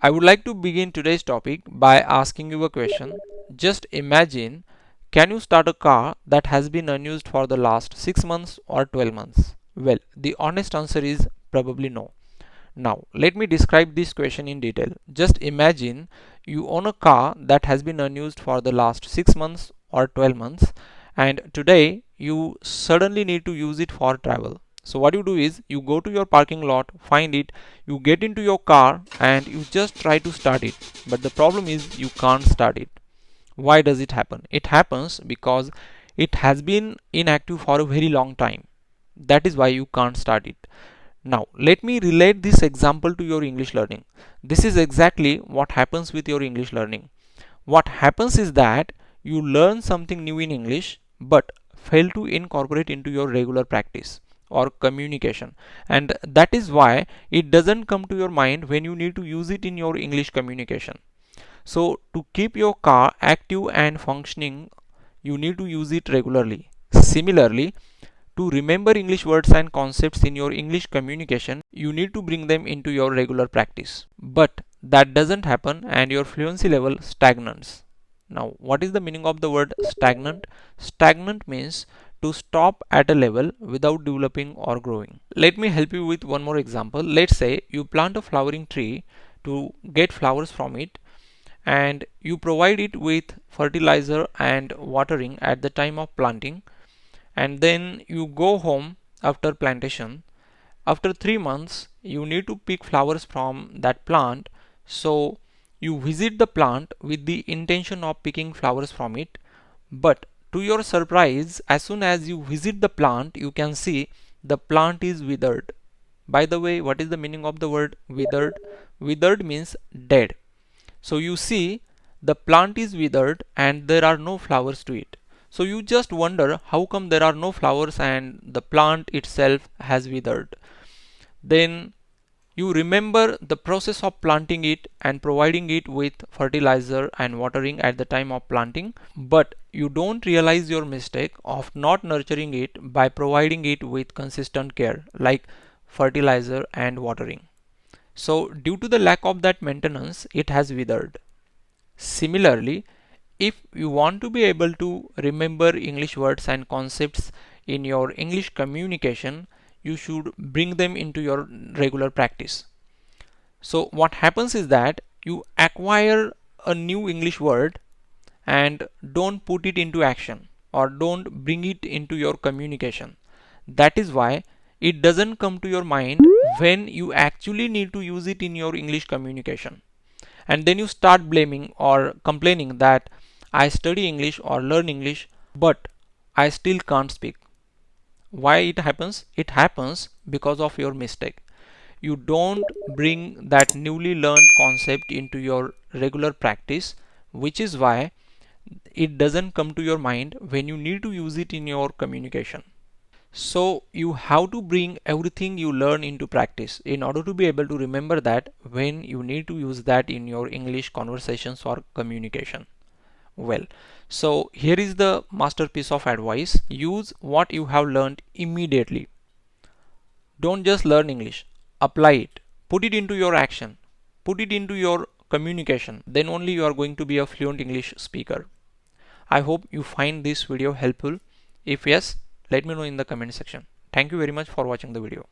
I would like to begin today's topic by asking you a question. Just imagine, can you start a car that has been unused for the last 6 months or 12 months? Well, the honest answer is probably no. Now, let me describe this question in detail. Just imagine you own a car that has been unused for the last 6 months or 12 months, and today you suddenly need to use it for travel. So what you do is you go to your parking lot, find it, you get into your car and you just try to start it. But the problem is you can't start it. Why does it happen? It happens because it has been inactive for a very long time. That is why you can't start it. Now, let me relate this example to your English learning. This is exactly what happens with your English learning. What happens is that you learn something new in English but fail to incorporate into your regular practice or communication, and that is why it doesn't come to your mind when you need to use it in your English communication. So, to keep your car active and functioning, you need to use it regularly. Similarly, to remember English words and concepts in your English communication, you need to bring them into your regular practice. But that doesn't happen and your fluency level stagnates. Now, what is the meaning of the word stagnant? Stagnant means to stop at a level without developing or growing. Let me help you with one more example. Let's say you plant a flowering tree to get flowers from it, and you provide it with fertilizer and watering at the time of planting, and then you go home after plantation. After 3 months you need to pick flowers from that plant, so you visit the plant with the intention of picking flowers from it. But to your surprise, as soon as you visit the plant, you can see the plant is withered. By the way, what is the meaning of the word withered? Withered means dead. So you see the plant is withered and there are no flowers to it. So you just wonder how come there are no flowers and the plant itself has withered. Then you remember the process of planting it and providing it with fertilizer and watering at the time of planting, but you don't realize your mistake of not nurturing it by providing it with consistent care like fertilizer and watering. So due to the lack of that maintenance, it has withered. Similarly, if you want to be able to remember English words and concepts in your English communication, you should bring them into your regular practice. So what happens is that you acquire a new English word and don't put it into action or don't bring it into your communication. That is why it doesn't come to your mind when you actually need to use it in your English communication. And then you start blaming or complaining that I study English or learn English, but I still can't speak. Why it happens? It happens because of your mistake. You don't bring that newly learned concept into your regular practice, which is why it doesn't come to your mind when you need to use it in your communication. So you have to bring everything you learn into practice in order to be able to remember that when you need to use that in your English conversations or communication. Well, so here is the masterpiece of advice. Use what you have learned immediately. Don't just learn English, apply it, put it into your action, put it into your communication. Then only you are going to be a fluent English speaker. I hope you find this video helpful. If yes, let me know in the comment section. Thank you very much for watching the video.